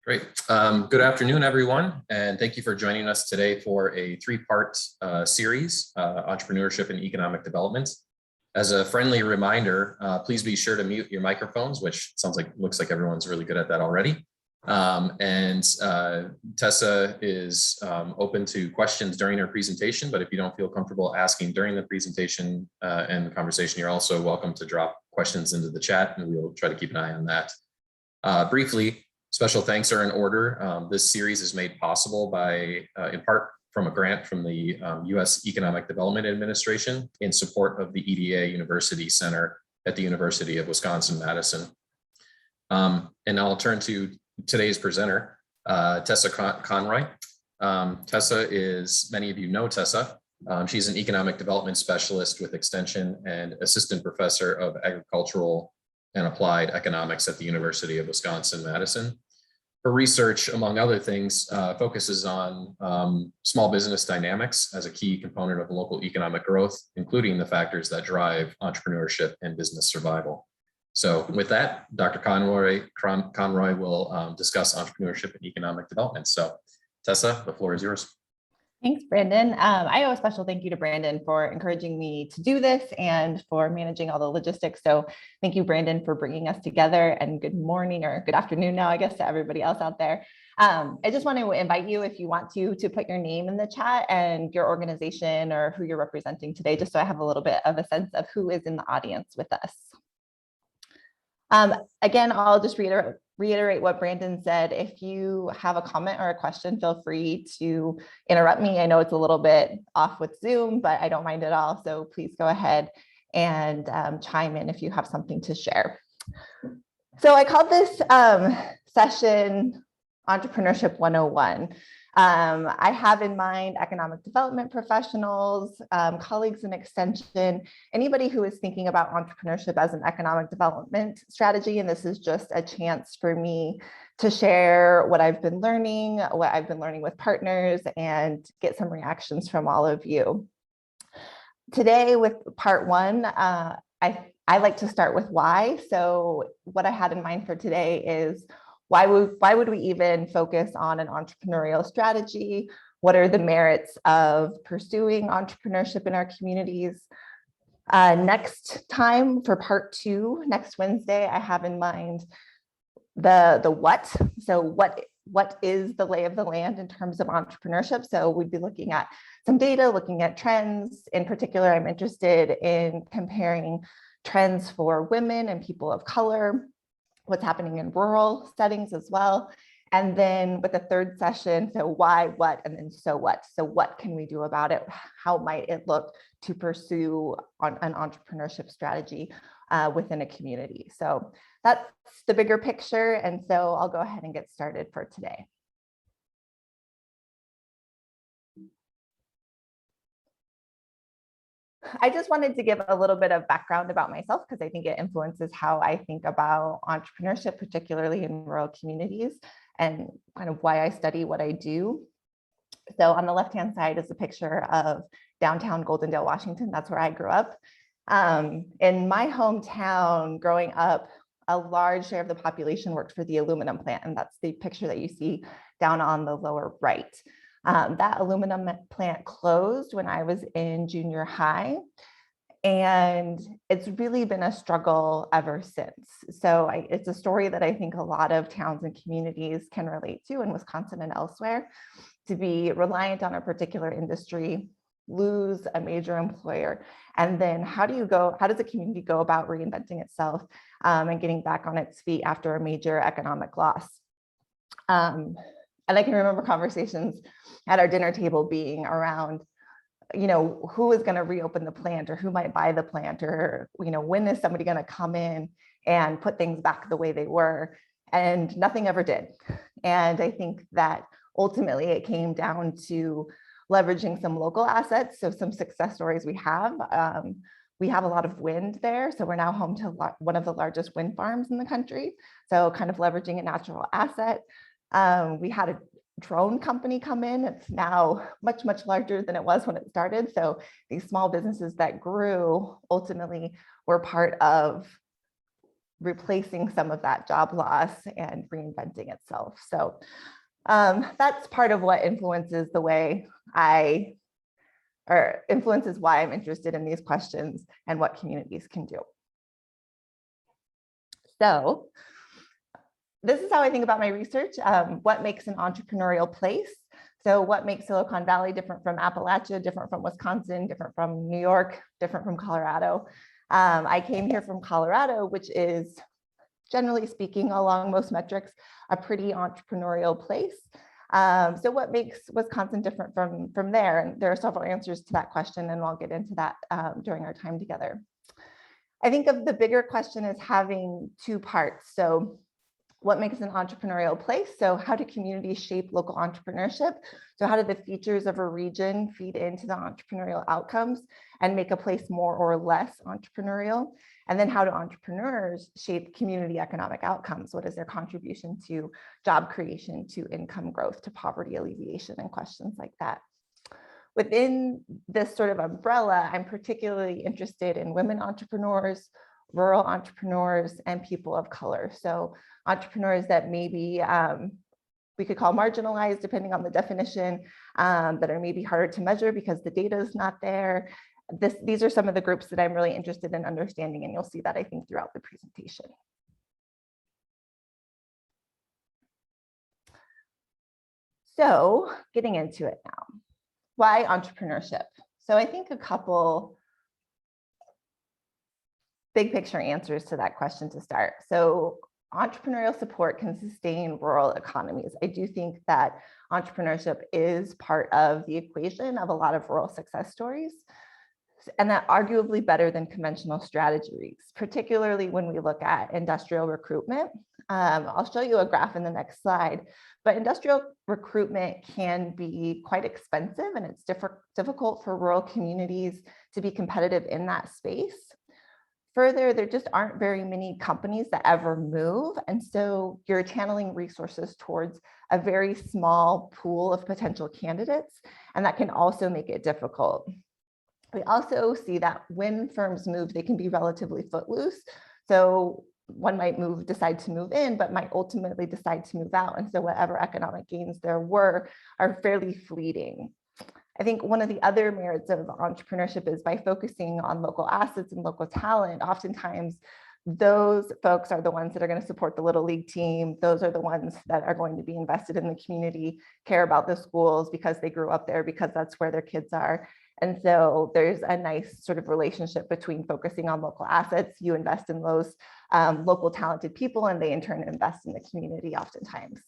Great. Good afternoon, everyone, and thank you for joining us today for a three-part series, Entrepreneurship and Economic Development. As a friendly reminder, please be sure to mute your microphones, which looks like everyone's really good at that already. Tessa is open to questions during her presentation, but if you don't feel comfortable asking during the presentation and the conversation, you're also welcome to drop questions into the chat, and we'll try to keep an eye on that. Briefly, special thanks are in order. This series is made possible by, in part, from a grant from the U.S. Economic Development Administration in support of the EDA University Center at the University of Wisconsin-Madison. And I'll turn to today's presenter, Tessa Conroy. Tessa is, many of you know Tessa. She's an economic development specialist with Extension and assistant professor of agricultural and applied economics at the University of Wisconsin-Madison. Her research, among other things, focuses on small business dynamics as a key component of local economic growth, including the factors that drive entrepreneurship and business survival. So with that, Dr. Conroy will discuss entrepreneurship and economic development. So Tessa, the floor is yours. Thanks, Brandon. I owe a special thank you to Brandon for encouraging me to do this and for managing all the logistics. So thank you, Brandon, for bringing us together, and good morning or good afternoon now, I guess, to everybody else out there. I just want to invite you, if you want to put your name in the chat and your organization or who you're representing today, just so I have a little bit of a sense of who is in the audience with us. Again, I'll just reiterate what Brandon said. If you have a comment or a question, feel free to interrupt me. I know it's a little bit off with Zoom, but I don't mind at all. So please go ahead and chime in if you have something to share. So I called this session Entrepreneurship 101. I have in mind economic development professionals, colleagues in Extension, anybody who is thinking about entrepreneurship as an economic development strategy. And this is just a chance for me to share what I've been learning with partners, and get some reactions from all of you. Today with part one, I like to start with why. So what I had in mind for today is, why would we even focus on an entrepreneurial strategy? What are the merits of pursuing entrepreneurship in our communities? Next time for part two, next Wednesday, I have in mind the what. So what is the lay of the land in terms of entrepreneurship? So we'd be looking at some data, looking at trends. In particular, I'm interested in comparing trends for women and people of color, what's happening in rural settings as well. And then with the third session, so why, what, and then so what? So what can we do about it? How might it look to pursue an entrepreneurship strategy within a community? So that's the bigger picture. And so I'll go ahead and get started for today. I just wanted to give a little bit of background about myself, because I think it influences how I think about entrepreneurship, particularly in rural communities, and kind of why I study what I do. So on the left-hand side is a picture of downtown Goldendale, Washington. That's where I grew up. In my hometown, growing up, a large share of the population worked for the aluminum plant, and that's the picture that you see down on the lower right. That aluminum plant closed when I was in junior high, and it's really been a struggle ever since. So it's a story that I think a lot of towns and communities can relate to in Wisconsin and elsewhere, to be reliant on a particular industry, lose a major employer, and then how does a community go about reinventing itself and getting back on its feet after a major economic loss? And I can remember conversations at our dinner table being around, who is going to reopen the plant, or who might buy the plant, or, when is somebody going to come in and put things back the way they were? And nothing ever did. And I think that ultimately it came down to leveraging some local assets. So some success stories we have a lot of wind there. So we're now home to one of the largest wind farms in the country. So kind of leveraging a natural asset. We had a drone company come in. It's now much, much larger than it was when it started. So these small businesses that grew ultimately were part of replacing some of that job loss and reinventing itself. So that's part of what influences the way influences why I'm interested in these questions and what communities can do. So this is how I think about my research. What makes an entrepreneurial place? So what makes Silicon Valley different from Appalachia, different from Wisconsin, different from New York, different from Colorado? I came here from Colorado, which is, generally speaking, along most metrics, a pretty entrepreneurial place. So what makes Wisconsin different from there? And there are several answers to that question, and I'll get into that during our time together. I think of the bigger question as having two parts. So what makes an entrepreneurial place? So how do communities shape local entrepreneurship? So how do the features of a region feed into the entrepreneurial outcomes and make a place more or less entrepreneurial? And then how do entrepreneurs shape community economic outcomes? What is their contribution to job creation, to income growth, to poverty alleviation, and questions like that? Within this sort of umbrella, I'm particularly interested in women entrepreneurs, rural entrepreneurs, and people of color. So entrepreneurs that maybe we could call marginalized, depending on the definition, that are maybe harder to measure because the data is not there. These are some of the groups that I'm really interested in understanding, and you'll see that, I think, throughout the presentation. So getting into it now. Why entrepreneurship? So I think a couple big picture answers to that question to start. So entrepreneurial support can sustain rural economies. I do think that entrepreneurship is part of the equation of a lot of rural success stories, and that arguably better than conventional strategies, particularly when we look at industrial recruitment. I'll show you a graph in the next slide, but industrial recruitment can be quite expensive, and it's difficult for rural communities to be competitive in that space. Further, there just aren't very many companies that ever move, and so you're channeling resources towards a very small pool of potential candidates, and that can also make it difficult. We also see that when firms move, they can be relatively footloose. So one might decide to move in, but might ultimately decide to move out. And so whatever economic gains there were are fairly fleeting. I think one of the other merits of entrepreneurship is by focusing on local assets and local talent, oftentimes those folks are the ones that are going to support the Little League team. Those are the ones that are going to be invested in the community, care about the schools because they grew up there, because that's where their kids are. And so there's a nice sort of relationship between focusing on local assets. You invest in those local talented people, and they in turn invest in the community oftentimes.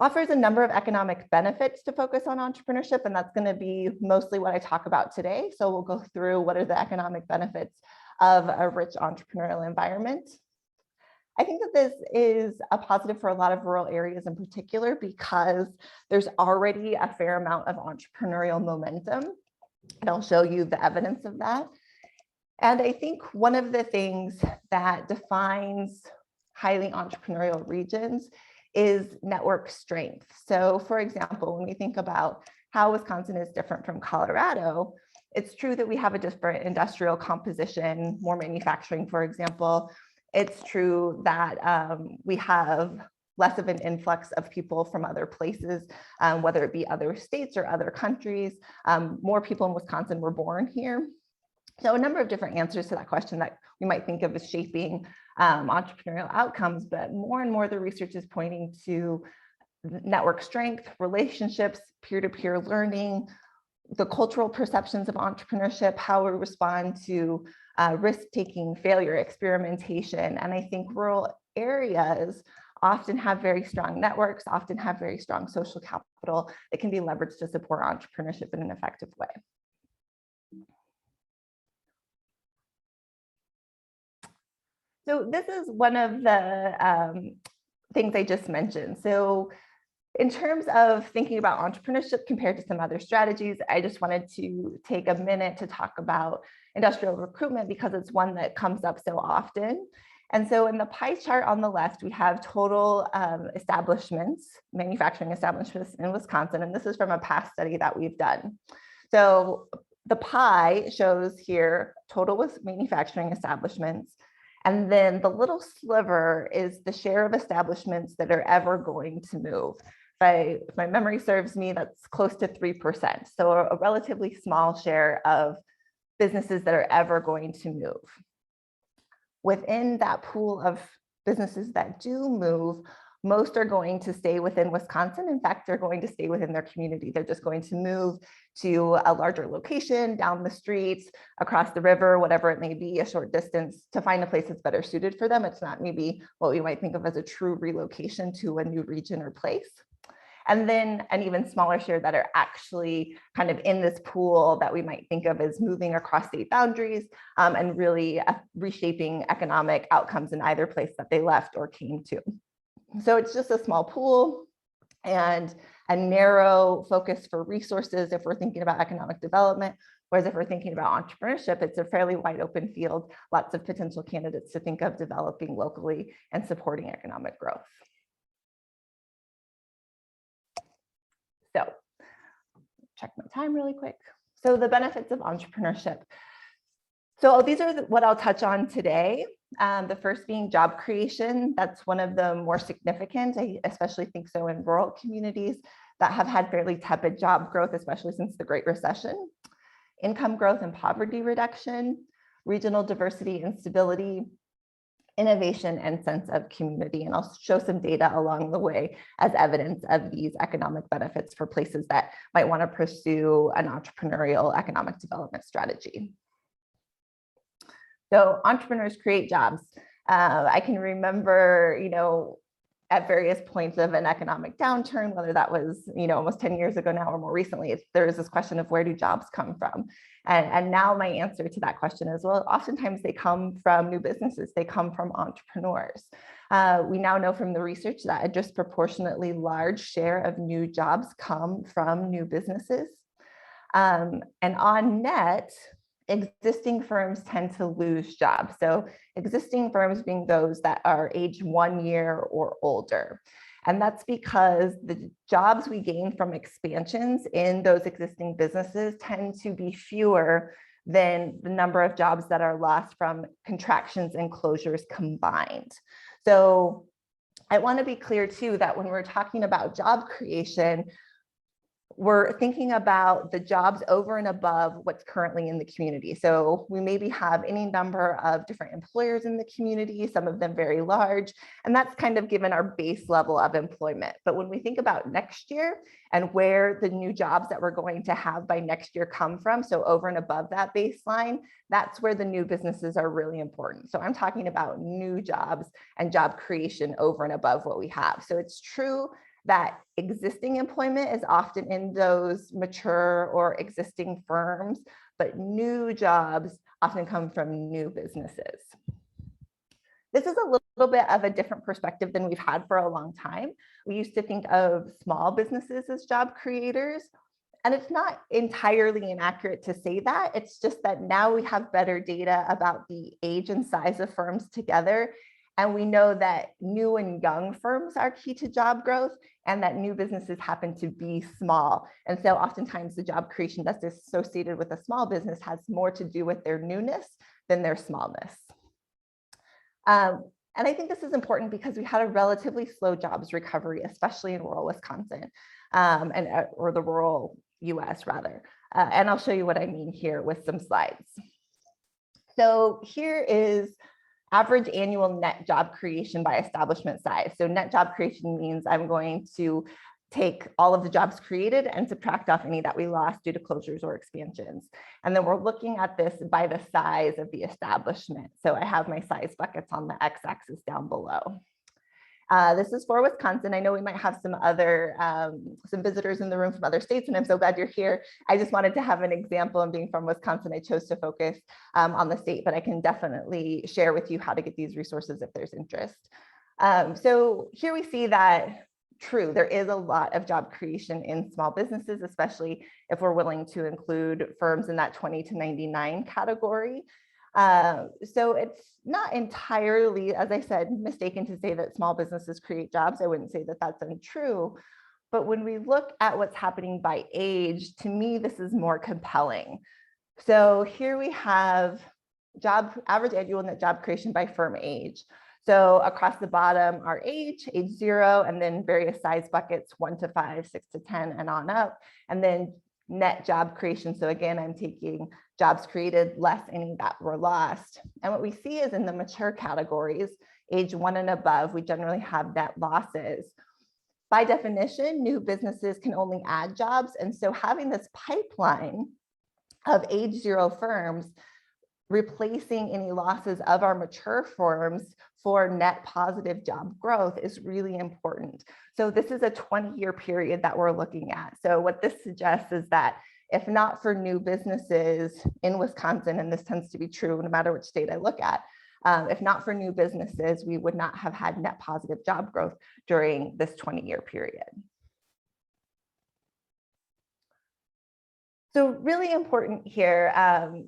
Offers a number of economic benefits to focus on entrepreneurship, and that's going to be mostly what I talk about today. So we'll go through what are the economic benefits of a rich entrepreneurial environment. I think that this is a positive for a lot of rural areas in particular, because there's already a fair amount of entrepreneurial momentum, and I'll show you the evidence of that. And I think one of the things that defines highly entrepreneurial regions is network strength. So for example, when we think about how Wisconsin is different from Colorado, it's true that we have a different industrial composition, more manufacturing, for example. It's true that we have less of an influx of people from other places, whether it be other states or other countries. More people in Wisconsin were born here. So a number of different answers to that question that we might think of as shaping entrepreneurial outcomes, but more and more the research is pointing to network strength, relationships, peer-to-peer learning, the cultural perceptions of entrepreneurship, how we respond to risk-taking, failure, experimentation. And I think rural areas often have very strong networks, often have very strong social capital that can be leveraged to support entrepreneurship in an effective way. So this is one of the things I just mentioned. So in terms of thinking about entrepreneurship compared to some other strategies, I just wanted to take a minute to talk about industrial recruitment because it's one that comes up so often. And so in the pie chart on the left, we have total establishments, manufacturing establishments in Wisconsin, and this is from a past study that we've done. So the pie shows here total with manufacturing establishments, And then the little sliver is the share of establishments that are ever going to move. If my memory serves me, that's close to 3%. So a relatively small share of businesses that are ever going to move. Within that pool of businesses that do move, most are going to stay within Wisconsin. In fact, they're going to stay within their community. They're just going to move to a larger location, down the streets, across the river, whatever it may be, a short distance, to find a place that's better suited for them. It's not maybe what we might think of as a true relocation to a new region or place. And then an even smaller share that are actually kind of in this pool that we might think of as moving across state boundaries and really reshaping economic outcomes in either place that they left or came to. So it's just a small pool and a narrow focus for resources if we're thinking about economic development. Whereas if we're thinking about entrepreneurship, it's a fairly wide open field, lots of potential candidates to think of developing locally and supporting economic growth. So check my time really quick. So the benefits of entrepreneurship. So these are what I'll touch on today. The first being job creation. That's one of the more significant. I especially think so in rural communities that have had fairly tepid job growth, especially since the Great Recession. Income growth and poverty reduction, regional diversity and stability, innovation and sense of community. And I'll show some data along the way as evidence of these economic benefits for places that might want to pursue an entrepreneurial economic development strategy. So entrepreneurs create jobs. I can remember, at various points of an economic downturn, whether that was, almost 10 years ago now or more recently, there is this question of where do jobs come from? And now my answer to that question is, well, oftentimes they come from new businesses. They come from entrepreneurs. We now know from the research that a disproportionately large share of new jobs come from new businesses. And on net, existing firms tend to lose jobs. So existing firms being those that are age 1 year or older. And that's because the jobs we gain from expansions in those existing businesses tend to be fewer than the number of jobs that are lost from contractions and closures combined. So I want to be clear too that when we're talking about job creation, we're thinking about the jobs over and above what's currently in the community. So we maybe have any number of different employers in the community, some of them very large, and that's kind of given our base level of employment. But when we think about next year and where the new jobs that we're going to have by next year come from, so over and above that baseline, that's where the new businesses are really important. So I'm talking about new jobs and job creation over and above what we have. So it's true that existing employment is often in those mature or existing firms, but new jobs often come from new businesses. This is a little bit of a different perspective than we've had for a long time. We used to think of small businesses as job creators, and it's not entirely inaccurate to say that. It's just that now we have better data about the age and size of firms together. And we know that new and young firms are key to job growth and that new businesses happen to be small. And so oftentimes the job creation that's associated with a small business has more to do with their newness than their smallness. And I think this is important because we had a relatively slow jobs recovery, especially in rural Wisconsin or the rural US rather. And I'll show you what I mean here with some slides. So here is average annual net job creation by establishment size. So net job creation means I'm going to take all of the jobs created and subtract off any that we lost due to closures or expansions. And then we're looking at this by the size of the establishment. So I have my size buckets on the x-axis down below. This is for Wisconsin. I know we might have some other some visitors in the room from other states, and I'm so glad you're here. I just wanted to have an example, and being from Wisconsin, I chose to focus on the state, but I can definitely share with you how to get these resources if there's interest. So here we see that true, there is a lot of job creation in small businesses, especially if we're willing to include firms in that 20 to 99 category. So it's not entirely, as I said, mistaken to say that small businesses create jobs. I wouldn't say that that's untrue. But when we look at what's happening by age, to me, this is more compelling. So here we have average annual net job creation by firm age. So across the bottom are age 0, and then various size buckets, 1 to 5, 6 to 10, and on up. And then net job creation. So again, I'm taking jobs created less any that were lost. And what we see is in the mature categories, age 1 and above, we generally have net losses. By definition, new businesses can only add jobs. And so having this pipeline of age 0 firms replacing any losses of our mature firms for net positive job growth is really important. So this is a 20-year period that we're looking at. So what this suggests is that if not for new businesses in Wisconsin, and this tends to be true no matter which state I look at, if not for new businesses, we would not have had net positive job growth during this 20-year period. So really important here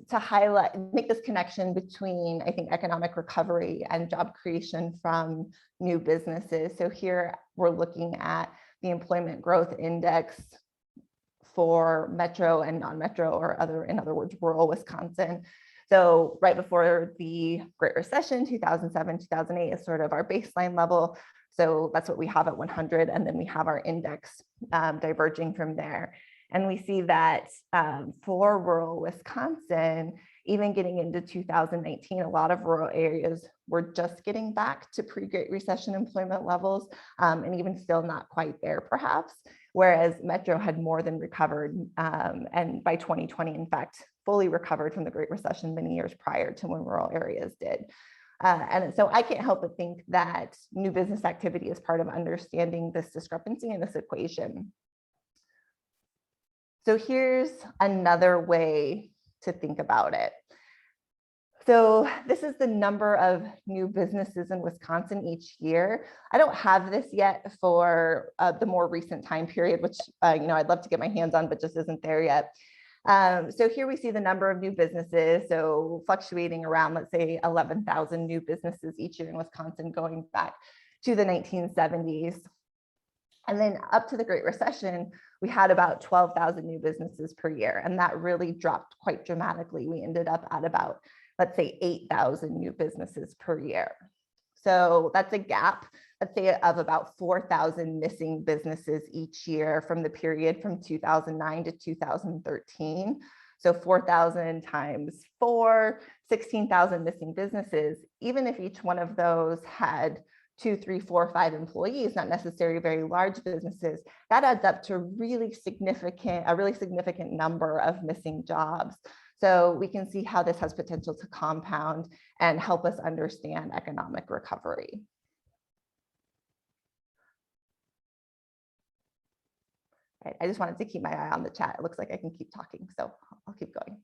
to highlight, make this connection between, I think, economic recovery and job creation from new businesses. So here we're looking at the employment growth index for metro and non-metro, or in other words, rural Wisconsin. So right before the Great Recession, 2007, 2008 is sort of our baseline level. So that's what we have at 100. And then we have our index diverging from there. And we see that for rural Wisconsin, even getting into 2019, a lot of rural areas were just getting back to pre-Great Recession employment levels, and even still not quite there perhaps, whereas Metro had more than recovered, and by 2020, in fact, fully recovered from the Great Recession many years prior to when rural areas did. And so I can't help but think that new business activity is part of understanding this discrepancy in this equation. So here's another way to think about it. So this is the number of new businesses in Wisconsin each year. I don't have this yet for the more recent time period, which I'd love to get my hands on, but just isn't there yet. So here we see the number of new businesses, so fluctuating around, let's say, 11,000 new businesses each year in Wisconsin, going back to the 1970s. And then up to the Great Recession, we had about 12,000 new businesses per year, and that really dropped quite dramatically. We ended up at about, let's say, 8,000 new businesses per year. So that's a gap, let's say, of about 4,000 missing businesses each year from the period from 2009 to 2013. So 4,000 times 4, 16,000 missing businesses. Even if each one of those had 2, 3, 4, 5 employees, not necessarily very large businesses, that adds up to a really significant number of missing jobs. So we can see how this has potential to compound and help us understand economic recovery. Right, I just wanted to keep my eye on the chat. It looks like I can keep talking, so I'll keep going.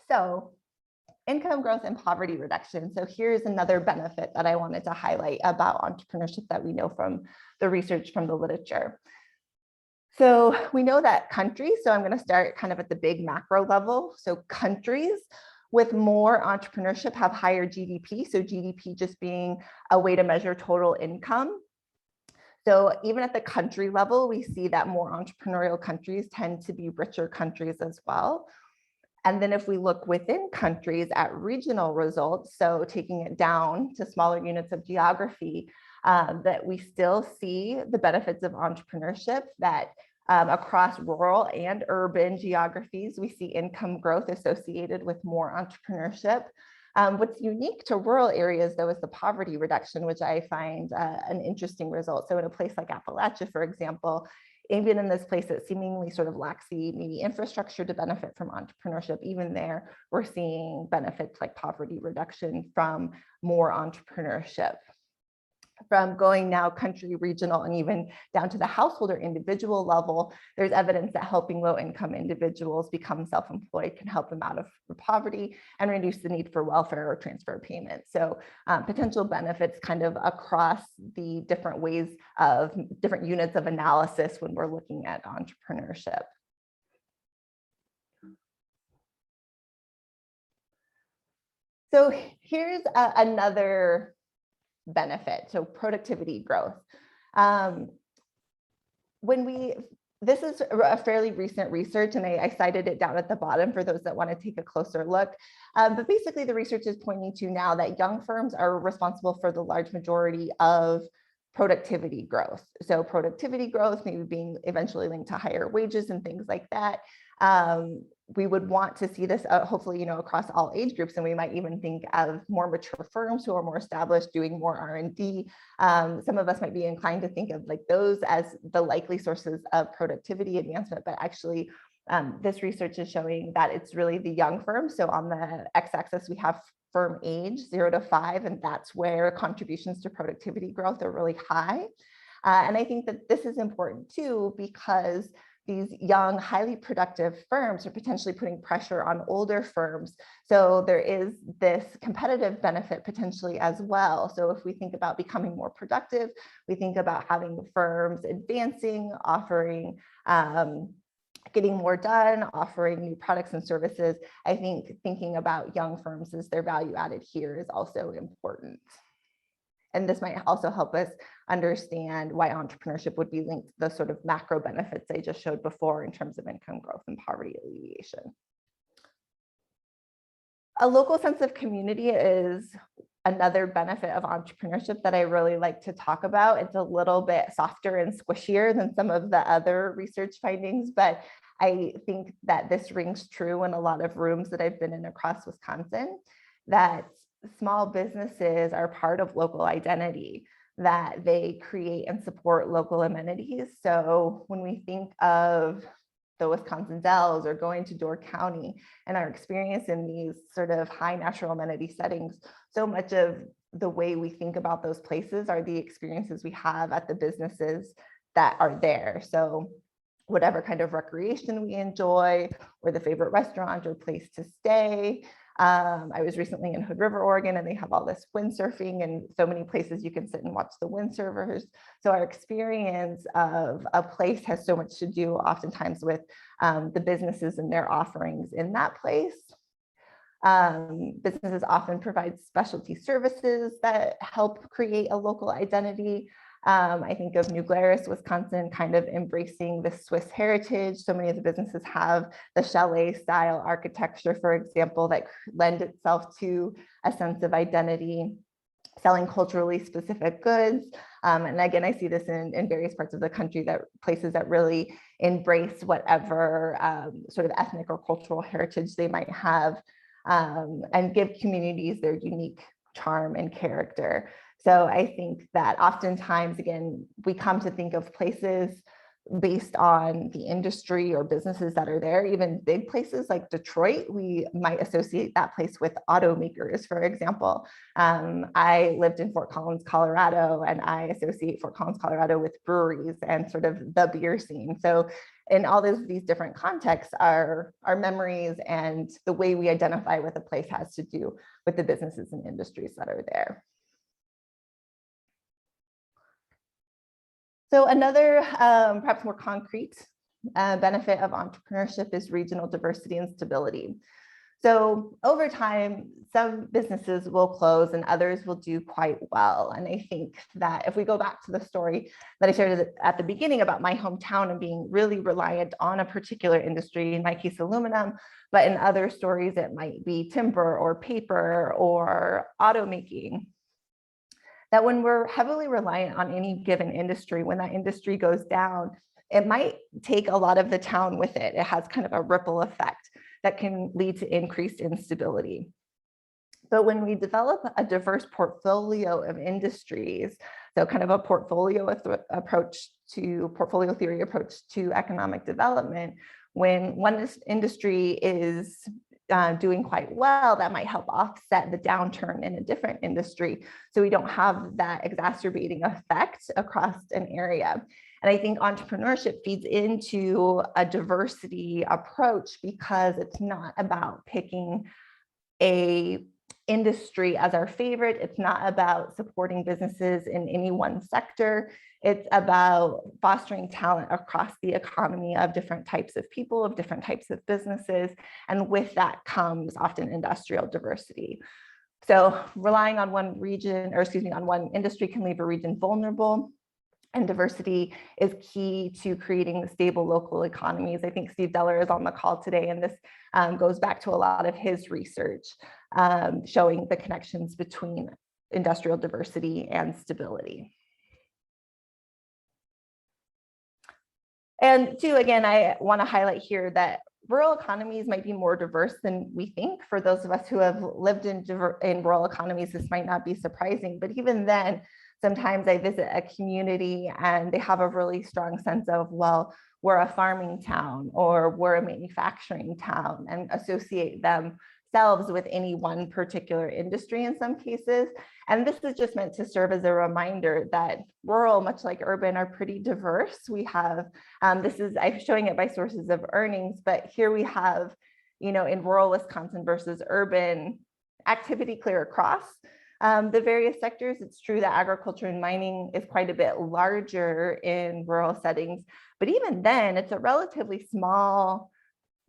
So income growth and poverty reduction. So here's another benefit that I wanted to highlight about entrepreneurship that we know from the research from the literature. So we know that countries, so I'm going to start kind of at the big macro level. So countries with more entrepreneurship have higher GDP. So GDP just being a way to measure total income. So even at the country level, we see that more entrepreneurial countries tend to be richer countries as well. And then if we look within countries at regional results, so taking it down to smaller units of geography, that we still see the benefits of entrepreneurship, that across rural and urban geographies, we see income growth associated with more entrepreneurship. What's unique to rural areas, though, is the poverty reduction, which I find an interesting result. So in a place like Appalachia, for example, even in this place that seemingly sort of lacks the maybe infrastructure to benefit from entrepreneurship, even there, we're seeing benefits like poverty reduction from more entrepreneurship. From going now country, regional, and even down to the household or individual level, there's evidence that helping low-income individuals become self-employed can help them out of poverty and reduce the need for welfare or transfer payments. So potential benefits kind of across the different ways of different units of analysis when we're looking at entrepreneurship. So here's another benefit, so productivity growth. This is a fairly recent research, and I cited it down at the bottom for those that want to take a closer look. But basically, the research is pointing to now that young firms are responsible for the large majority of productivity growth. So productivity growth maybe being eventually linked to higher wages and things like that. We would want to see this hopefully, across all age groups, and we might even think of more mature firms who are more established doing more R&D. Some of us might be inclined to think of like those as the likely sources of productivity advancement, but actually this research is showing that it's really the young firms. So on the x-axis, we have firm age 0 to 5, and that's where contributions to productivity growth are really high. And I think that this is important too, because these young, highly productive firms are potentially putting pressure on older firms. So there is this competitive benefit potentially as well. So if we think about becoming more productive, we think about having firms advancing, offering, getting more done, offering new products and services. I think thinking about young firms as their value added here is also important. And this might also help us understand why entrepreneurship would be linked to the sort of macro benefits I just showed before in terms of income growth and poverty alleviation. A local sense of community is another benefit of entrepreneurship that I really like to talk about. It's a little bit softer and squishier than some of the other research findings, but I think that this rings true in a lot of rooms that I've been in across Wisconsin, that small businesses are part of local identity, that they create and support local amenities. So when we think of the Wisconsin Dells or going to Door County and our experience in these sort of high natural amenity settings, so much of the way we think about those places are the experiences we have at the businesses that are there. So whatever kind of recreation we enjoy, or the favorite restaurant or place to stay. I was recently in Hood River, Oregon, and they have all this windsurfing and so many places you can sit and watch the windsurfers. So our experience of a place has so much to do oftentimes with the businesses and their offerings in that place. Businesses often provide specialty services that help create a local identity. I think of New Glarus, Wisconsin, kind of embracing the Swiss heritage. So many of the businesses have the chalet style architecture, for example, that lend itself to a sense of identity, selling culturally specific goods. And again, I see this in various parts of the country, that places that really embrace whatever sort of ethnic or cultural heritage they might have, and give communities their unique charm and character. So I think that oftentimes, again, we come to think of places based on the industry or businesses that are there. Even big places like Detroit, we might associate that place with automakers, for example. I lived in Fort Collins, Colorado, and I associate Fort Collins, Colorado with breweries and sort of the beer scene. So in all these different contexts, our memories and the way we identify with a place has to do with the businesses and industries that are there. So another perhaps more concrete benefit of entrepreneurship is regional diversity and stability. So over time, some businesses will close and others will do quite well. And I think that if we go back to the story that I shared at the beginning about my hometown and being really reliant on a particular industry, in my case, aluminum, but in other stories, it might be timber or paper or automaking, that when we're heavily reliant on any given industry, when that industry goes down, it might take a lot of the town with it. It has kind of a ripple effect that can lead to increased instability. But when we develop a diverse portfolio of industries, so kind of a portfolio theory approach to economic development, when one industry is doing quite well, that might help offset the downturn in a different industry. So we don't have that exacerbating effect across an area. And I think entrepreneurship feeds into a diversity approach, because it's not about picking a industry as our favorite. It's not about supporting businesses in any one sector. It's about fostering talent across the economy of different types of people, of different types of businesses. And with that comes often industrial diversity. So relying on one region, or excuse me, on one industry can leave a region vulnerable. and diversity is key to creating stable local economies. I think Steve Deller is on the call today, and this goes back to a lot of his research showing the connections between industrial diversity and stability. And two, again, I want to highlight here that rural economies might be more diverse than we think. For those of us who have lived in rural economies, this might not be surprising, but even then, sometimes I visit a community and they have a really strong sense of, well, we're a farming town or we're a manufacturing town, and associate themselves with any one particular industry in some cases. And this is just meant to serve as a reminder that rural, much like urban, are pretty diverse. We have, I'm showing it by sources of earnings, but here we have, in rural Wisconsin versus urban, activity clear across the various sectors. It's true that agriculture and mining is quite a bit larger in rural settings, but even then it's a relatively small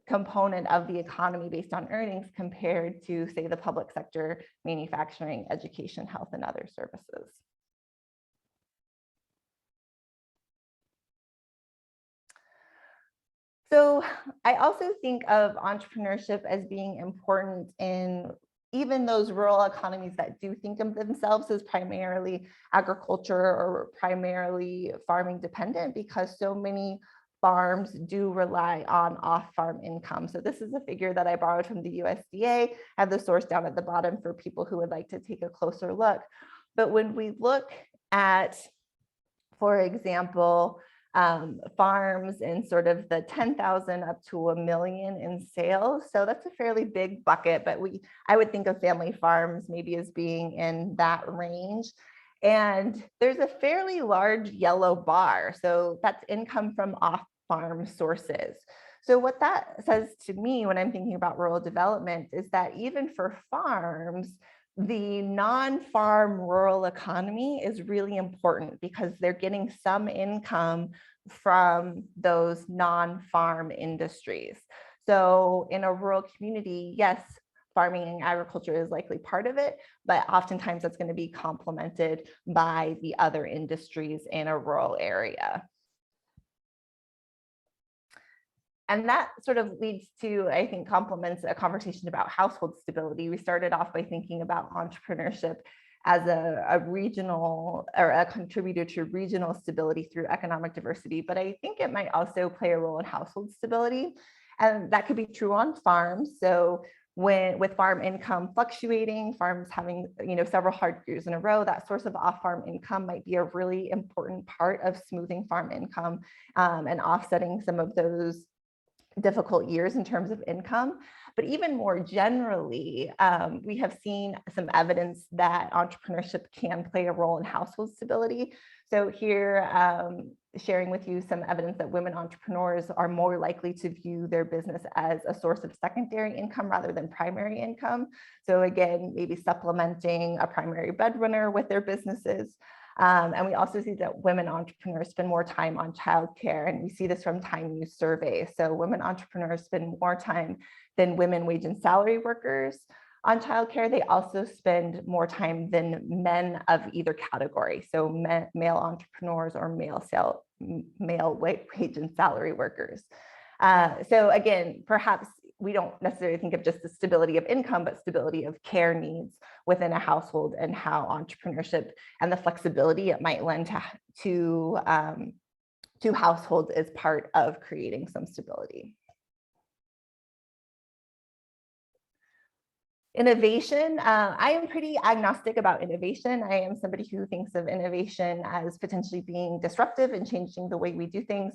component of the economy based on earnings compared to, say, the public sector, manufacturing, education, health, and other services. So I also think of entrepreneurship as being important in even those rural economies that do think of themselves as primarily agriculture or primarily farming dependent, because so many farms do rely on off-farm income. So this is a figure that I borrowed from the USDA. I have the source down at the bottom for people who would like to take a closer look. But when we look at, for example, farms in sort of the 10,000 up to $1 million in sales. So that's a fairly big bucket, but I would think of family farms maybe as being in that range. And there's a fairly large yellow bar. So that's income from off-farm sources. So what that says to me when I'm thinking about rural development is that even for farms, the non-farm rural economy is really important because they're getting some income from those non-farm industries. So in a rural community, yes, farming and agriculture is likely part of it, but oftentimes that's going to be complemented by the other industries in a rural area. And that sort of leads to, I think, complements a conversation about household stability. We started off by thinking about entrepreneurship as a regional or a contributor to regional stability through economic diversity, but I think it might also play a role in household stability. And that could be true on farms. So with farm income fluctuating, farms having several hard years in a row, that source of off-farm income might be a really important part of smoothing farm income and offsetting some of those difficult years in terms of income. But even more generally, we have seen some evidence that entrepreneurship can play a role in household stability. So here, sharing with you some evidence that women entrepreneurs are more likely to view their business as a source of secondary income rather than primary income. So again, maybe supplementing a primary breadwinner with their businesses. And we also see that women entrepreneurs spend more time on childcare, and we see this from time use surveys. So women entrepreneurs spend more time than women wage and salary workers on childcare. They also spend more time than men of either category. So male entrepreneurs or male wage and salary workers. So again, perhaps we don't necessarily think of just the stability of income, but stability of care needs within a household and how entrepreneurship and the flexibility it might lend to households is part of creating some stability. Innovation, I am pretty agnostic about innovation. I am somebody who thinks of innovation as potentially being disruptive and changing the way we do things.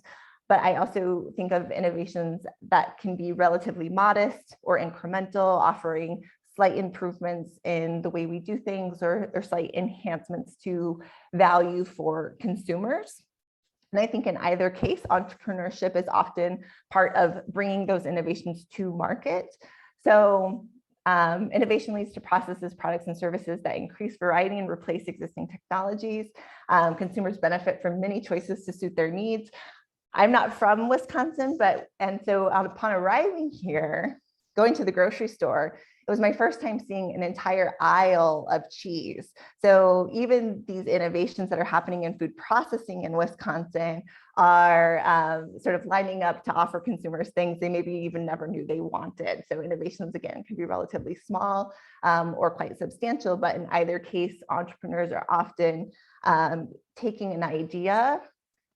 But I also think of innovations that can be relatively modest or incremental, offering slight improvements in the way we do things or slight enhancements to value for consumers. And I think in either case, entrepreneurship is often part of bringing those innovations to market. So innovation leads to processes, products, and services that increase variety and replace existing technologies. Consumers benefit from many choices to suit their needs. I'm not from Wisconsin, and so upon arriving here, going to the grocery store, it was my first time seeing an entire aisle of cheese. So even these innovations that are happening in food processing in Wisconsin are sort of lining up to offer consumers things they maybe even never knew they wanted. So innovations, again, can be relatively small or quite substantial, but in either case, entrepreneurs are often taking an idea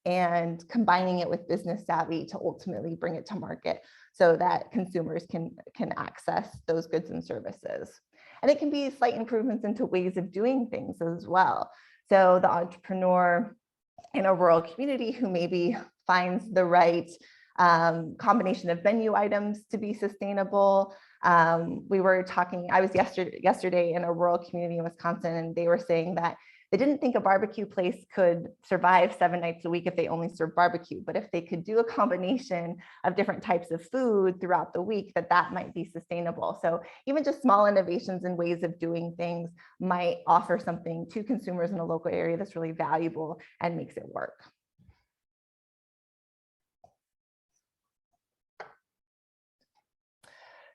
and combining it with business savvy to ultimately bring it to market so that consumers can access those goods and services. And it can be slight improvements into ways of doing things as well. So the entrepreneur in a rural community who maybe finds the right combination of menu items to be sustainable. We were talking, I was yesterday in a rural community in Wisconsin, and they were saying that they didn't think a barbecue place could survive 7 nights a week if they only served barbecue, but if they could do a combination of different types of food throughout the week, that might be sustainable. So even just small innovations and ways of doing things might offer something to consumers in a local area that's really valuable and makes it work.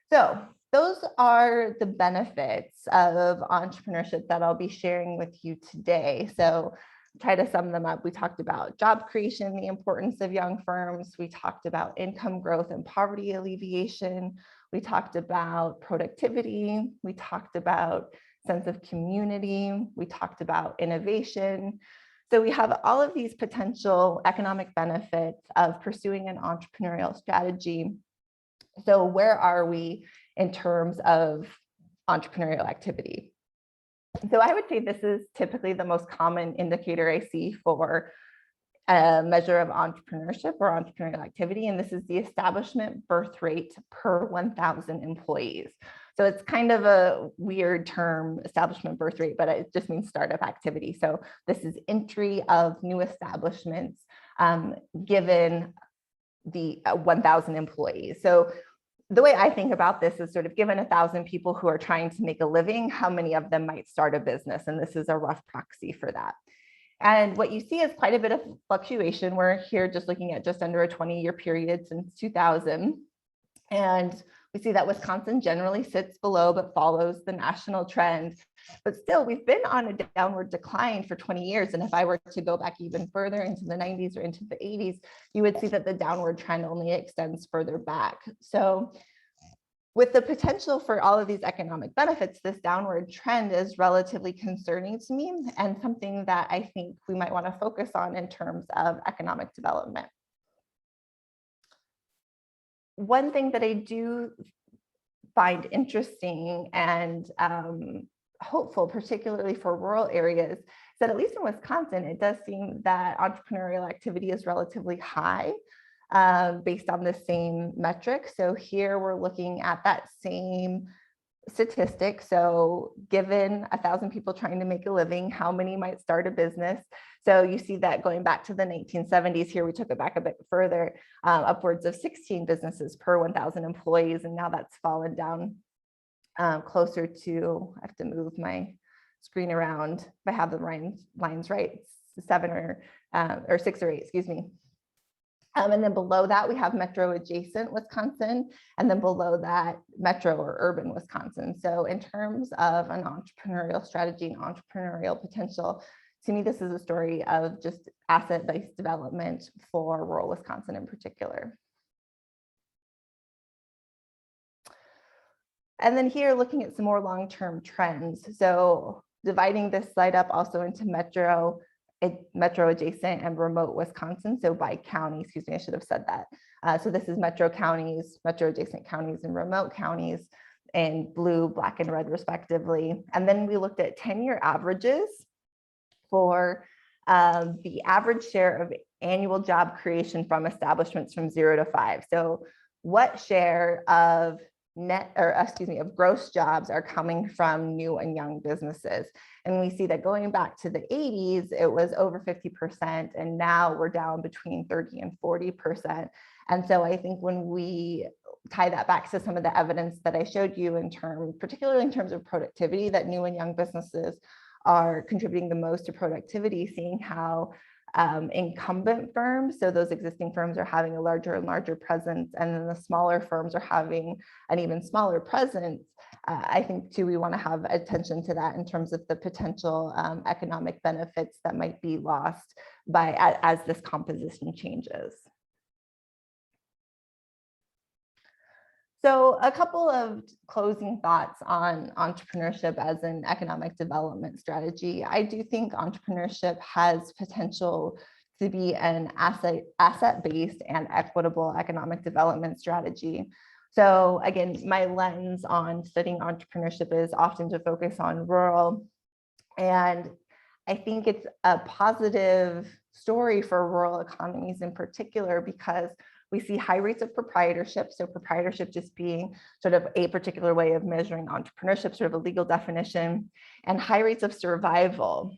So those are the benefits of entrepreneurship that I'll be sharing with you today. So try to sum them up. We talked about job creation, the importance of young firms. We talked about income growth and poverty alleviation. We talked about productivity. We talked about sense of community. We talked about innovation. So we have all of these potential economic benefits of pursuing an entrepreneurial strategy. So where are we in terms of entrepreneurial activity? So I would say this is typically the most common indicator I see for a measure of entrepreneurship or entrepreneurial activity, and this is the establishment birth rate per 1,000 employees. So it's kind of a weird term, establishment birth rate, but it just means startup activity. So this is entry of new establishments given the 1,000 employees. So the way I think about this is sort of given 1,000 people who are trying to make a living, how many of them might start a business? And this is a rough proxy for that. And what you see is quite a bit of fluctuation. We're here just looking at just under a 20-year period since 2000. And we see that Wisconsin generally sits below but follows the national trend. But still, we've been on a downward decline for 20 years. And if I were to go back even further into the 90s or into the 80s, you would see that the downward trend only extends further back. So with the potential for all of these economic benefits, this downward trend is relatively concerning to me and something that I think we might want to focus on in terms of economic development. One thing that I do find interesting and hopeful, particularly for rural areas, is that at least in Wisconsin, it does seem that entrepreneurial activity is relatively high based on the same metric. So here we're looking at that same statistic. So given 1,000 people trying to make a living, how many might start a business? So you see that going back to the 1970s, here we took it back a bit further, upwards of 16 businesses per 1,000 employees. And now that's fallen down closer to, I have to move my screen around if I have the lines right, 7 or 6 or 8, excuse me. And then below that, we have metro adjacent Wisconsin, and then below that, metro or urban Wisconsin. So in terms of an entrepreneurial strategy and entrepreneurial potential, to me, this is a story of just asset-based development for rural Wisconsin in particular. And then here, looking at some more long-term trends. So dividing this slide up also into metro adjacent and remote Wisconsin. So by county, excuse me, I should have said that. So this is metro counties, metro adjacent counties, and remote counties in blue, black, and red respectively. And then we looked at 10-year averages for the average share of annual job creation from establishments from 0 to 5. So what share of of gross jobs are coming from new and young businesses? And we see that going back to the 80s, it was over 50%, and now we're down between 30 and 40%. And so I think when we tie that back to some of the evidence that I showed you particularly in terms of productivity, that new and young businesses are contributing the most to productivity, seeing how incumbent firms. So those existing firms are having a larger and larger presence, and then the smaller firms are having an even smaller presence. I think too, we want to have attention to that in terms of the potential economic benefits that might be lost as this composition changes. So a couple of closing thoughts on entrepreneurship as an economic development strategy. I do think entrepreneurship has potential to be an asset-based and equitable economic development strategy. So again, my lens on studying entrepreneurship is often to focus on rural. And I think it's a positive story for rural economies in particular, because we see high rates of proprietorship. So proprietorship just being sort of a particular way of measuring entrepreneurship, sort of a legal definition, and high rates of survival.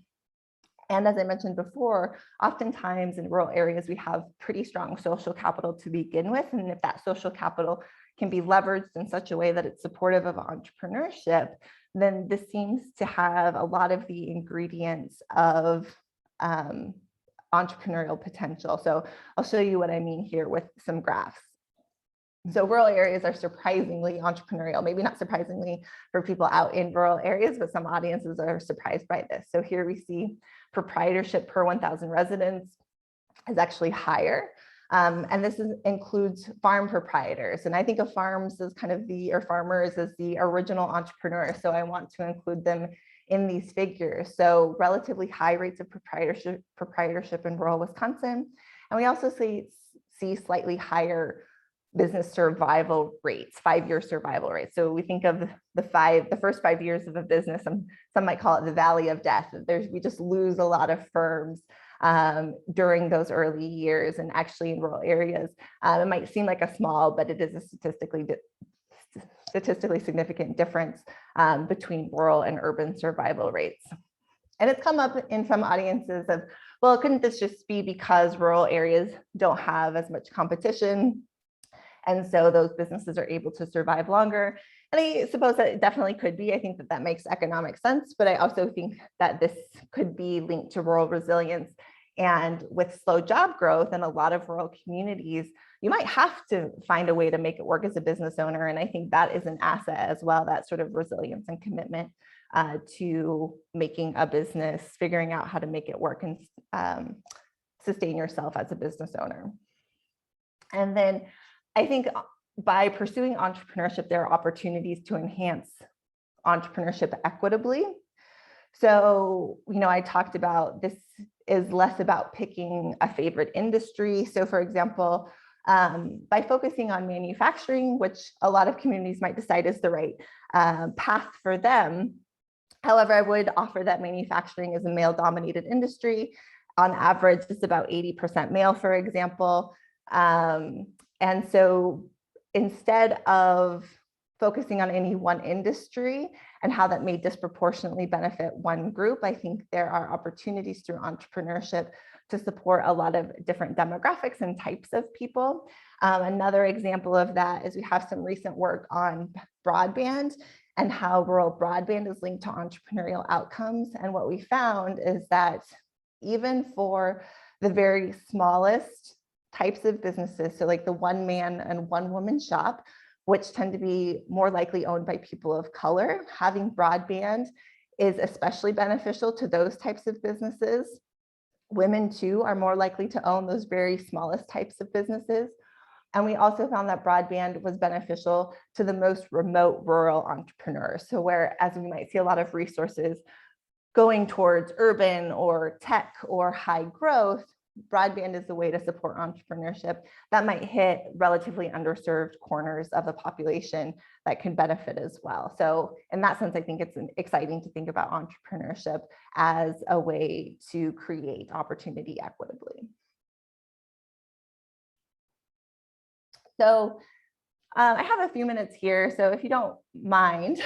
And as I mentioned before, oftentimes in rural areas, we have pretty strong social capital to begin with. And if that social capital can be leveraged in such a way that it's supportive of entrepreneurship, then this seems to have a lot of the ingredients of entrepreneurial potential. So I'll show you what I mean here with some graphs. So rural areas are surprisingly entrepreneurial, maybe not surprisingly for people out in rural areas, but some audiences are surprised by this. So here we see proprietorship per 1,000 residents is actually higher. And this includes farm proprietors. And I think of farms as kind of or farmers as the original entrepreneurs. So I want to include them in these figures. So relatively high rates of proprietorship in rural Wisconsin. And we also see slightly higher business survival rates, 5-year survival rates. So we think of the first 5 years of a business, some might call it the valley of death. We just lose a lot of firms during those early years. And actually in rural areas, it might seem like a small, but it is a statistically significant difference between rural and urban survival rates. And it's come up in some audiences of, well, couldn't this just be because rural areas don't have as much competition, and so those businesses are able to survive longer? And I suppose that it definitely could be. I think that makes economic sense, but I also think that this could be linked to rural resilience. And with slow job growth in a lot of rural communities, you might have to find a way to make it work as a business owner. And I think that is an asset as well, that sort of resilience and commitment to making a business, figuring out how to make it work and sustain yourself as a business owner. And then I think by pursuing entrepreneurship, there are opportunities to enhance entrepreneurship equitably. So, I talked about this is less about picking a favorite industry. So for example, by focusing on manufacturing, which a lot of communities might decide is the right path for them. However, I would offer that manufacturing is a male-dominated industry. On average, it's about 80% male, for example. And so instead of focusing on any one industry and how that may disproportionately benefit one group, I think there are opportunities through entrepreneurship to support a lot of different demographics and types of people. Another example of that is we have some recent work on broadband and how rural broadband is linked to entrepreneurial outcomes. And what we found is that even for the very smallest types of businesses, so like the one man and one woman shop, which tend to be more likely owned by people of color, having broadband is especially beneficial to those types of businesses. Women too are more likely to own those very smallest types of businesses. And we also found that broadband was beneficial to the most remote rural entrepreneurs. So whereas we might see a lot of resources going towards urban or tech or high growth, broadband is the way to support entrepreneurship that might hit relatively underserved corners of the population that can benefit as well. So in that sense, I think it's exciting to think about entrepreneurship as a way to create opportunity equitably. So I have a few minutes here. So if you don't mind,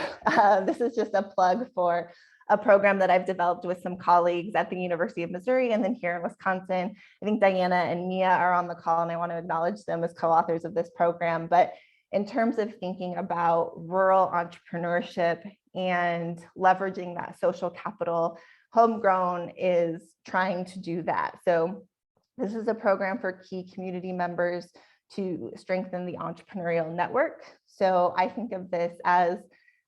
this is just a plug for a program that I've developed with some colleagues at the University of Missouri and then here in Wisconsin. I think Diana and Mia are on the call and I want to acknowledge them as co-authors of this program. But in terms of thinking about rural entrepreneurship and leveraging that social capital, Homegrown is trying to do that. So this is a program for key community members to strengthen the entrepreneurial network. So I think of this as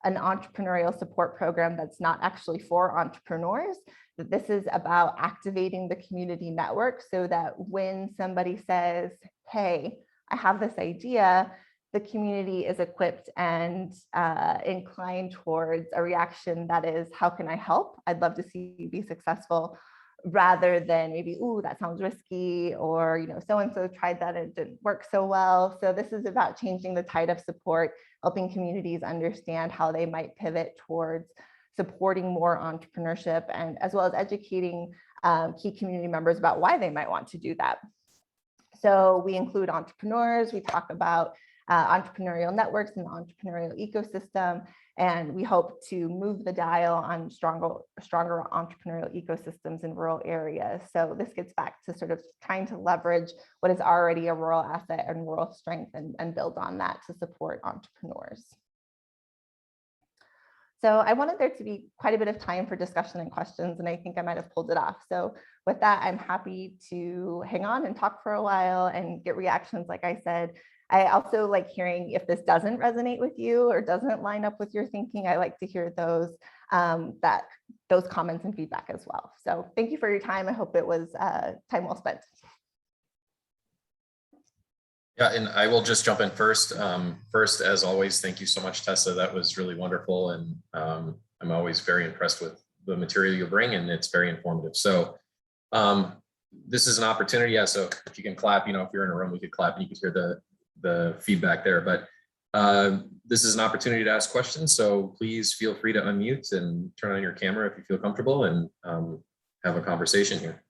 an entrepreneurial support program that's not actually for entrepreneurs, that this is about activating the community network so that when somebody says, hey, I have this idea, the community is equipped and inclined towards a reaction that is, how can I help? I'd love to see you be successful, rather than maybe, ooh, that sounds risky, or, so-and-so tried that, it didn't work so well. So this is about changing the tide of support, helping communities understand how they might pivot towards supporting more entrepreneurship, and as well as educating key community members about why they might want to do that. So we include entrepreneurs, we talk about entrepreneurial networks and the entrepreneurial ecosystem, and we hope to move the dial on stronger entrepreneurial ecosystems in rural areas. So this gets back to sort of trying to leverage what is already a rural asset and rural strength, and build on that to support entrepreneurs. So I wanted there to be quite a bit of time for discussion and questions, and I think I might have pulled it off. So with that, I'm happy to hang on and talk for a while and get reactions. Like I said, I also like hearing if this doesn't resonate with you or doesn't line up with your thinking. I like to hear those comments and feedback as well. So thank you for your time. I hope it was time well spent. Yeah, and I will just jump in first. First, as always, thank you so much, Tessa. That was really wonderful. And I'm always very impressed with the material you bring, and it's very informative. So this is an opportunity. Yeah, so if you can clap, if you're in a room, we could clap and you could hear the feedback there. But this is an opportunity to ask questions. So please feel free to unmute and turn on your camera if you feel comfortable, and have a conversation here.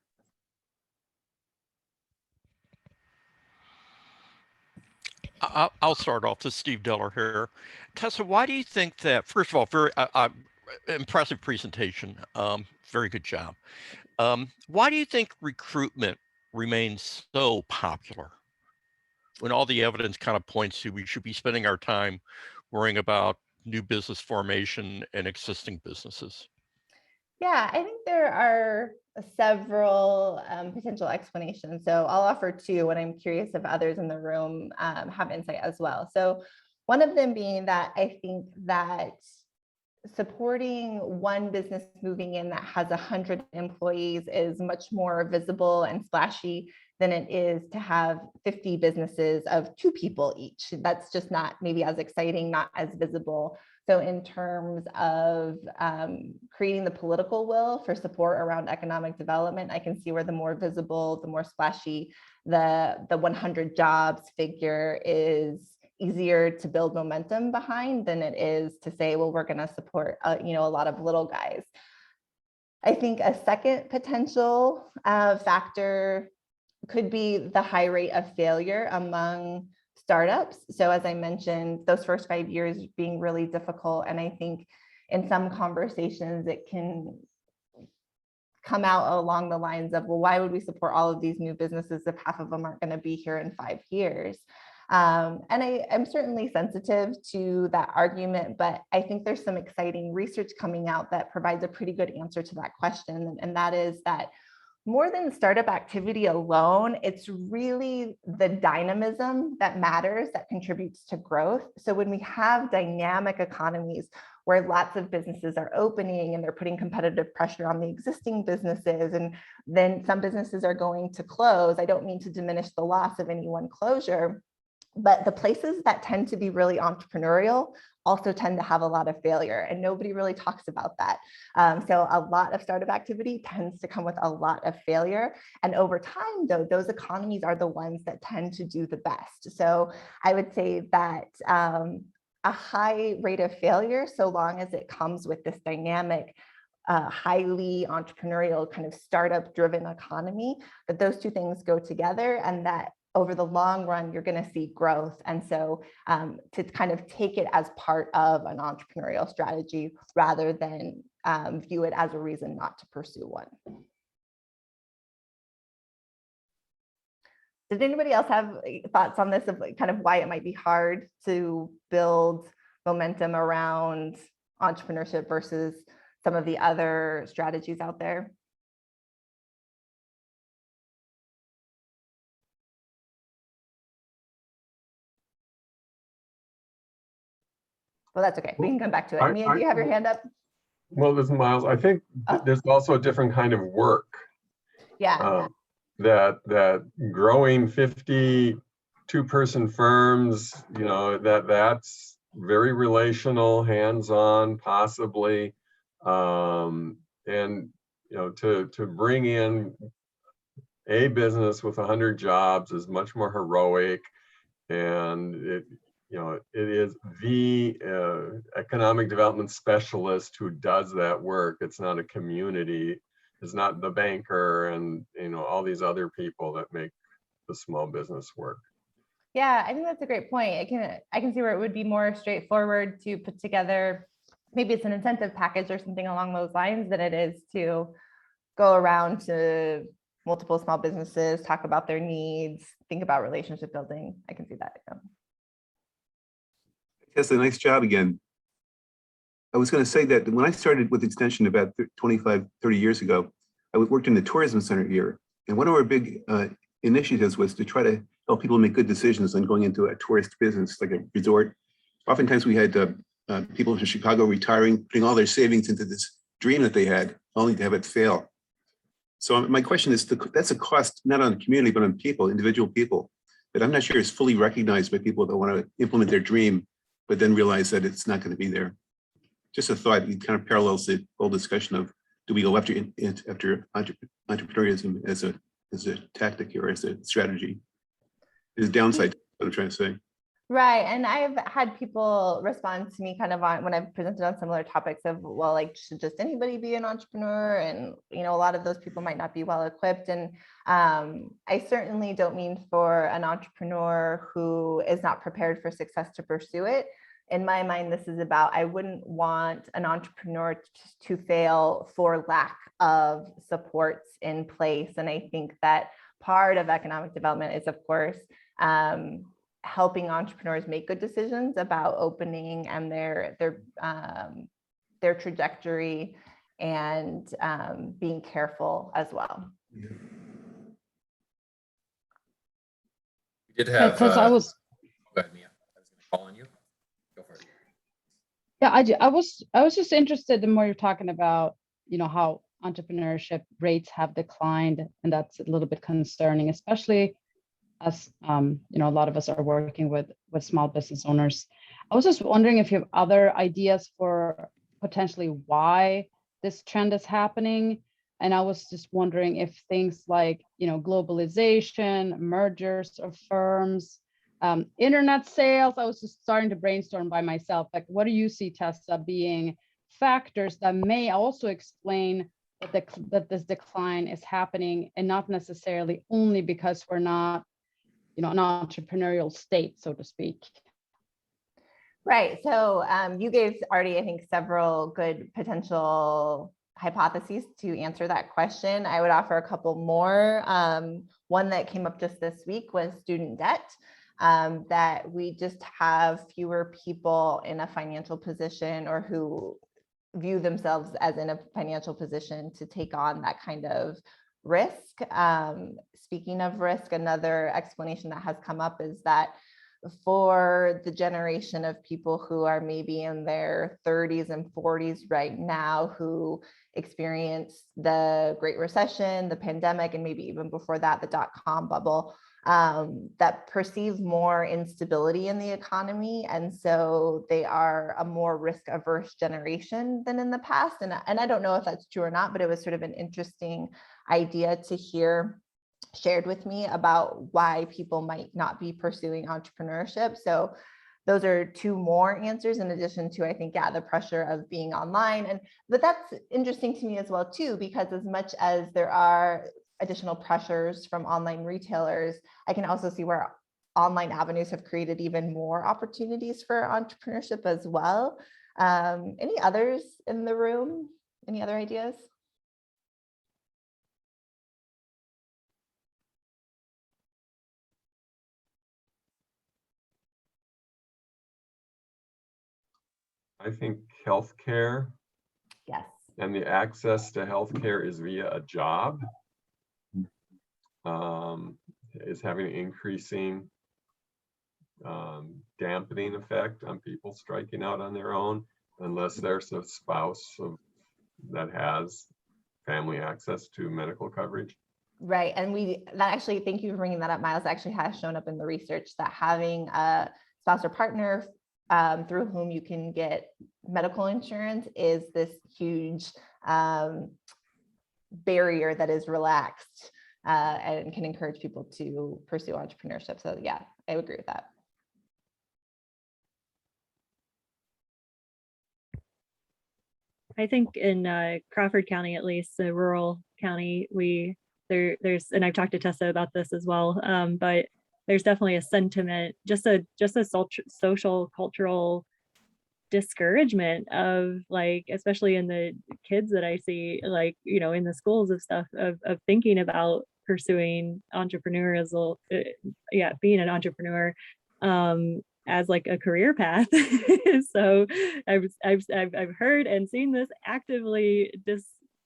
I'll start off. This is Steve Diller here. Tessa, why do you think that, first of all, very impressive presentation, very good job. Why do you think recruitment remains so popular when all the evidence kind of points to we should be spending our time worrying about new business formation and existing businesses? Yeah, I think there are several potential explanations. So I'll offer two, and I'm curious if others in the room have insight as well. So one of them being that I think that supporting one business moving in that has 100 employees is much more visible and splashy than it is to have 50 businesses of 2 people each. That's just not maybe as exciting, not as visible. So in terms of creating the political will for support around economic development, I can see where the more visible, the more splashy, the 100 jobs figure is easier to build momentum behind than it is to say, well, we're going to support a lot of little guys. I think a second potential factor could be the high rate of failure among startups. So as I mentioned, those first 5 years being really difficult. And I think in some conversations, it can come out along the lines of, well, why would we support all of these new businesses if half of them aren't going to be here in 5 years? And I'm certainly sensitive to that argument, but I think there's some exciting research coming out that provides a pretty good answer to that question. And that is that more than startup activity alone, it's really the dynamism that matters, that contributes to growth. So when we have dynamic economies where lots of businesses are opening and they're putting competitive pressure on the existing businesses, and then some businesses are going to close, I don't mean to diminish the loss of any one closure, but the places that tend to be really entrepreneurial also tend to have a lot of failure, and nobody really talks about that. So a lot of startup activity tends to come with a lot of failure. And over time, though, those economies are the ones that tend to do the best. So I would say that a high rate of failure, so long as it comes with this dynamic, highly entrepreneurial kind of startup driven economy, that those two things go together, and that over the long run, you're going to see growth. And so to kind of take it as part of an entrepreneurial strategy rather than view it as a reason not to pursue one. Did anybody else have thoughts on this of kind of why it might be hard to build momentum around entrepreneurship versus some of the other strategies out there? Well, that's okay. We can come back to it. Mia, do you have your hand up? Well, this is Miles. I think there's also a different kind of work. Yeah. That growing 52-person firms, that's very relational, hands-on, possibly, and to bring in a business with 100 jobs is much more heroic, and it is the economic development specialist who does that work. It's not a community. It's not the banker and all these other people that make the small business work. Yeah, I think that's a great point. I can see where it would be more straightforward to put together, maybe it's an incentive package or something along those lines, than it is to go around to multiple small businesses, talk about their needs, think about relationship building. I can see that. Tessa, nice job again. I was going to say that when I started with Extension about 25, 30 years ago, I worked in the tourism center here. And one of our big initiatives was to try to help people make good decisions on going into a tourist business, like a resort. Oftentimes we had people from Chicago retiring, putting all their savings into this dream that they had, only to have it fail. So my question is, that's a cost not on the community, but on people, individual people, that I'm not sure is fully recognized by people that want to implement their dream, but then realize that it's not going to be there. Just a thought, it kind of parallels the whole discussion of, do we go after entrepreneurism as a tactic or as a strategy? There's a downside to what I'm trying to say. Right. And I've had people respond to me kind of on when I've presented on similar topics of, well, like, should just anybody be an entrepreneur? And, a lot of those people might not be well equipped. And I certainly don't mean for an entrepreneur who is not prepared for success to pursue it. In my mind, this is about, I wouldn't want an entrepreneur to fail for lack of supports in place. And I think that part of economic development is, of course, helping entrepreneurs make good decisions about opening and their trajectory, and being careful as well. We did have. Because I was. Go ahead, Mia. I was going to call on you. Go for it. Yeah, I was just interested in what you're talking about. How entrepreneurship rates have declined, and that's a little bit concerning, especially as a lot of us are working with small business owners. I was just wondering if you have other ideas for potentially why this trend is happening. And I was just wondering if things like, globalization, mergers of firms, internet sales, I was just starting to brainstorm by myself. Like, what do you see, Tessa, being factors that may also explain that this decline is happening, and not necessarily only because we're not an entrepreneurial state, so to speak? Right. So you gave already, I think, several good potential hypotheses to answer that question. I would offer a couple more. One that came up just this week was student debt, that we just have fewer people in a financial position, or who view themselves as in a financial position to take on that kind of risk. Speaking of risk, another explanation that has come up is that for the generation of people who are maybe in their 30s and 40s right now, who experienced the Great Recession, the pandemic, and maybe even before that, the dot-com bubble, that perceive more instability in the economy. And so they are a more risk-averse generation than in the past. And I don't know if that's true or not, but it was sort of an interesting idea to hear shared with me about why people might not be pursuing entrepreneurship. So those are two more answers, in addition to, I think, the pressure of being online. But that's interesting to me as well, too, because as much as there are additional pressures from online retailers, I can also see where online avenues have created even more opportunities for entrepreneurship as well. Any others in the room? Any other ideas? I think healthcare. Yes. and the access to healthcare is via a job, is having an increasing dampening effect on people striking out on their own, unless there's a spouse that has family access to medical coverage. Right. And that actually, thank you for bringing that up, Miles, actually has shown up in the research that having a spouse or partner through whom you can get medical insurance is this huge barrier that is relaxed and can encourage people to pursue entrepreneurship. So yeah, I agree with that. I think in Crawford County, at least, the rural county, there's, and I've talked to Tessa about this as well, but there's definitely a sentiment, just a social, cultural discouragement of, like, especially in the kids that I see, like, you know, in the schools of stuff, of thinking about pursuing entrepreneurial, being an entrepreneur as like a career path. So I've heard and seen this actively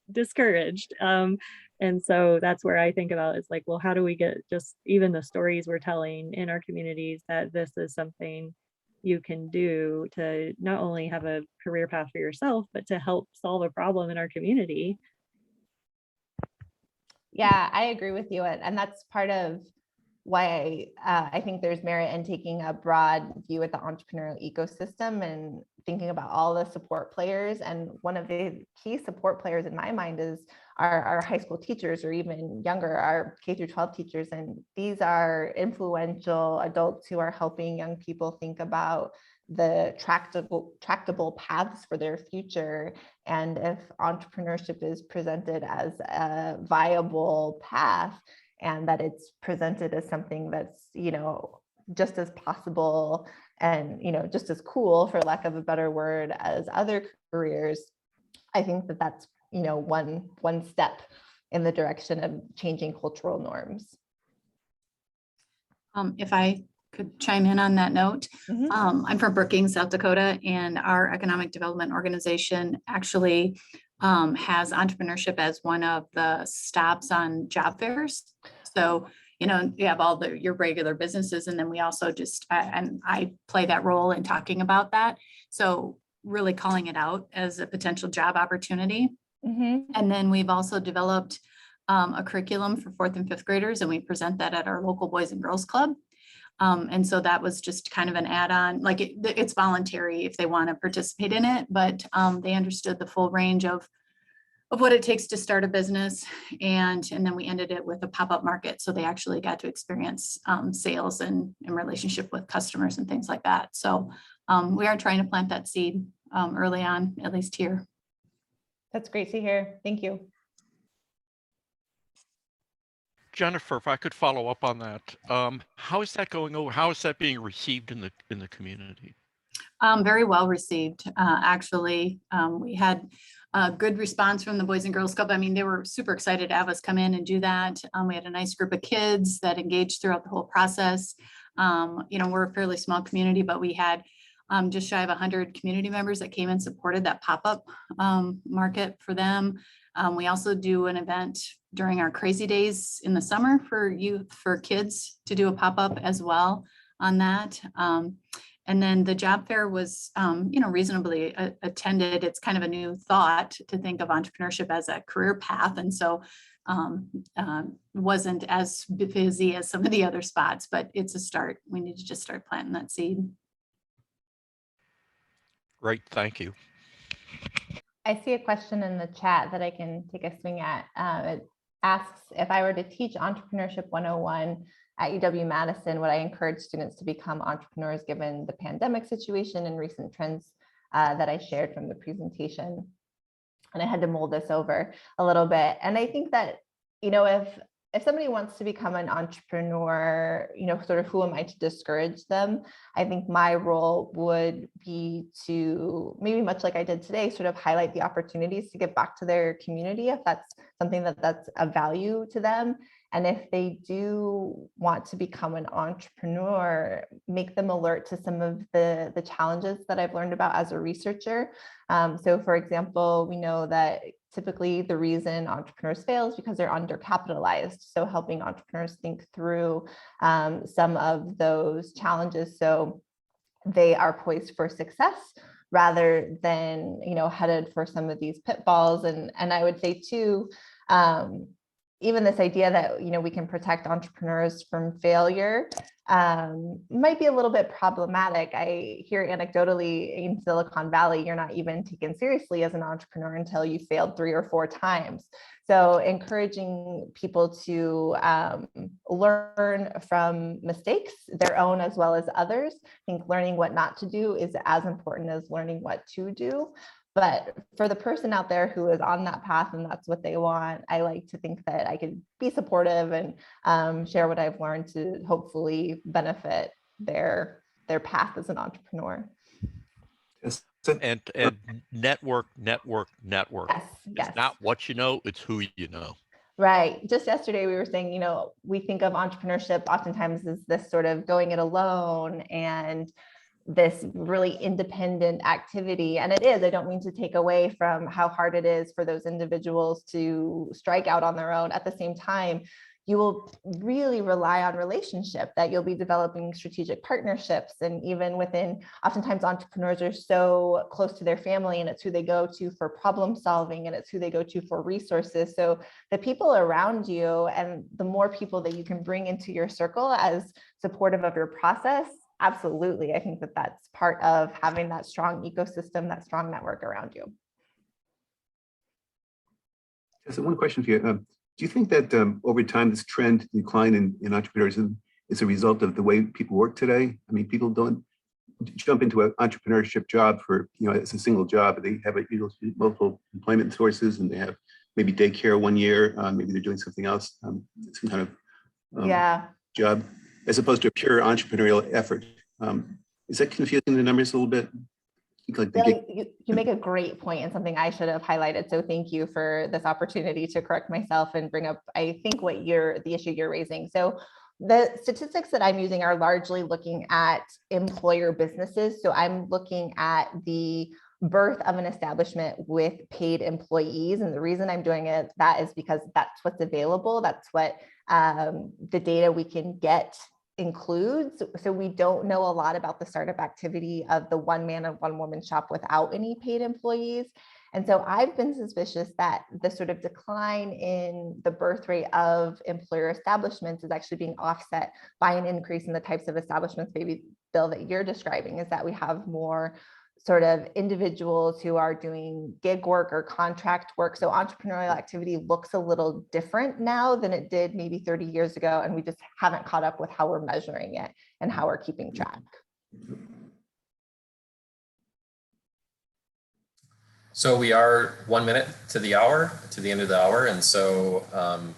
discouraged. And so that's where I think about, is like, well, how do we get just even the stories we're telling in our communities that this is something you can do to not only have a career path for yourself, but to help solve a problem in our community. Yeah, I agree with you. And that's part of why I think there's merit in taking a broad view at the entrepreneurial ecosystem and thinking about all the support players. And one of the key support players in my mind is our high school teachers, or even younger, our K through 12 teachers. And these are influential adults who are helping young people think about the tractable paths for their future. And if entrepreneurship is presented as a viable path, and that it's presented as something that's, you know, just as possible and, you know, just as cool, for lack of a better word, as other careers, I think that that's, you know, one step in the direction of changing cultural norms. If I could chime in on that note, I'm from Brookings, South Dakota, and our economic development organization actually has entrepreneurship as one of the stops on job fairs. So, you know, you have all your regular businesses, and then we also just, and I play that role in talking about that. So really calling it out as a potential job opportunity. And then we've also developed a curriculum for 4th and 5th graders, and we present that at our local Boys and Girls Club. And so that was just kind of an add-on, like it's voluntary if they want to participate in it, but they understood the full range of what it takes to start a business. And then we ended it with a pop-up market. So they actually got to experience sales and relationship with customers and things like that. So we are trying to plant that seed early on, at least here. That's great to hear. Thank you. Jennifer, if I could follow up on that, how is that going over? How is that being received in the community? Very well received. Actually, we had a good response from the Boys and Girls Club. I mean, they were super excited to have us come in and do that. We had a nice group of kids that engaged throughout the whole process. You know, we're a fairly small community, but we had just shy of 100 community members that came and supported that pop-up market for them. We also do an event during our Crazy Days in the summer for kids to do a pop-up as well on that. And then the job fair was, you know, reasonably attended. It's kind of a new thought to think of entrepreneurship as a career path. And so wasn't as busy as some of the other spots, but it's a start. We need to just start planting that seed. Great, thank you. I see a question in the chat that I can take a swing at. It asks, if I were to teach Entrepreneurship 101 at UW-Madison, would I encourage students to become entrepreneurs given the pandemic situation and recent trends that I shared from the presentation? And I had to mold this over a little bit. And I think that, you know, if if somebody wants to become an entrepreneur, sort of who am I to discourage them? I think my role would be to, maybe much like I did today, sort of highlight the opportunities to give back to their community if that's something that's of value to them. And if they do want to become an entrepreneur, make them alert to some of the challenges that I've learned about as a researcher. So for example, we know that typically the reason entrepreneurs fail is because they're undercapitalized. So helping entrepreneurs think through some of those challenges so they are poised for success rather than, headed for some of these pitfalls. And I would say too, even this idea that, we can protect entrepreneurs from failure might be a little bit problematic. I hear anecdotally in Silicon Valley, you're not even taken seriously as an entrepreneur until you failed 3 or 4 times. So encouraging people to learn from mistakes, their own as well as others. I think learning what not to do is as important as learning what to do. But for the person out there who is on that path and that's what they want, I like to think that I could be supportive and share what I've learned to hopefully benefit their path as an entrepreneur. Yes. And network. Yes. It's not what you know, it's who you know. Right. Just yesterday we were saying, we think of entrepreneurship oftentimes as this sort of going it alone and this really independent activity. And it is, I don't mean to take away from how hard it is for those individuals to strike out on their own. At the same time, you will really rely on relationship, that you'll be developing strategic partnerships. And even within, oftentimes entrepreneurs are so close to their family and it's who they go to for problem solving and it's who they go to for resources. So the people around you and the more people that you can bring into your circle as supportive of your process, absolutely. I think that that's part of having that strong ecosystem, that strong network around you. So one question for you. Do you think that over time, this trend decline in entrepreneurship is a result of the way people work today? I mean, people don't jump into an entrepreneurship job for, it's a single job. They have multiple employment sources and they have maybe daycare 1 year. Maybe they're doing something else, some kind of job, as opposed to a pure entrepreneurial effort. Is that confusing the numbers a little bit? You make a great point and something I should have highlighted. So thank you for this opportunity to correct myself and bring up, I think, the issue you're raising. So the statistics that I'm using are largely looking at employer businesses. So I'm looking at the birth of an establishment with paid employees. And the reason I'm doing that is because that's what's available. That's what the data we can get includes. So we don't know a lot about the startup activity of the one man and one woman shop without any paid employees. And so I've been suspicious that the sort of decline in the birth rate of employer establishments is actually being offset by an increase in the types of establishments, maybe Bill, that you're describing, is that we have more sort of individuals who are doing gig work or contract work. So entrepreneurial activity looks a little different now than it did maybe 30 years ago. And we just haven't caught up with how we're measuring it and how we're keeping track. So we are 1 minute to the end of the hour. And so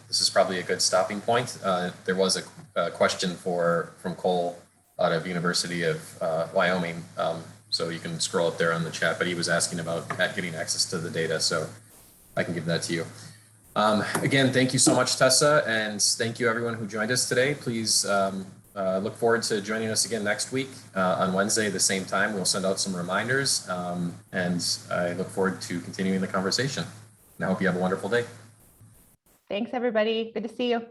this is probably a good stopping point. There was a question from Cole out of University of Wyoming. So you can scroll up there on the chat, but he was asking about getting access to the data. So I can give that to you. Again, thank you so much, Tessa. And thank you everyone who joined us today. Please look forward to joining us again next week on Wednesday at the same time. We'll send out some reminders and I look forward to continuing the conversation. And I hope you have a wonderful day. Thanks, everybody. Good to see you.